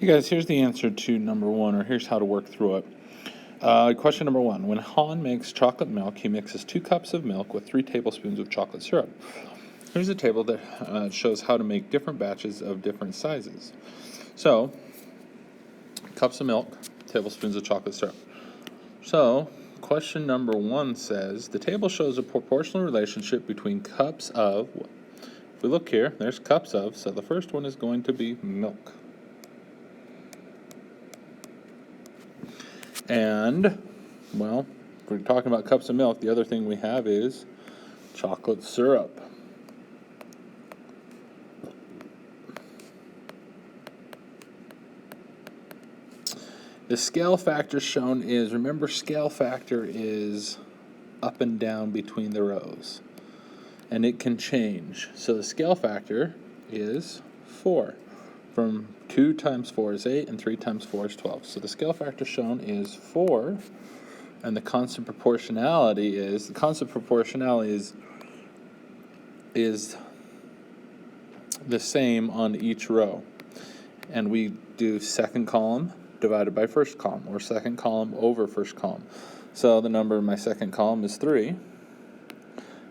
Hey guys, here's the answer to number one, or here's how to work through it. Question number one. When Han makes chocolate milk, he mixes 2 cups of milk with 3 tablespoons of chocolate syrup. Here's a table that shows how to make different batches of different sizes. So, cups of milk, tablespoons of chocolate syrup. So, question number one says, the table shows a proportional relationship between cups of, if we look here, there's cups of, so the first one is going to be milk. And, well, if we're talking about cups of milk, the other thing we have is chocolate syrup. The scale factor shown is, remember, scale factor is up and down between the rows, and it can change. So the scale factor is 4. From 2 times 4 is 8, and 3 times 4 is 12. So the scale factor shown is 4, and the constant proportionality is, is the same on each row. And we do second column divided by first column, or second column over first column. So the number in my second column is 3.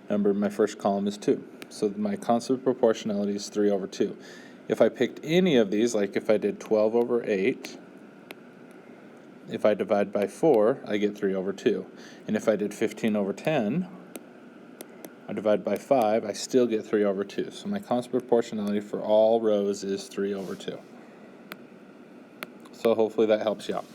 Number in my first column is 2. So my constant proportionality is 3 over 2. If I picked any of these, like if I did 12 over 8, if I divide by 4, I get 3 over 2. And if I did 15 over 10, I divide by 5, I still get 3 over 2. So my constant proportionality for all rows is 3 over 2. So hopefully that helps you out.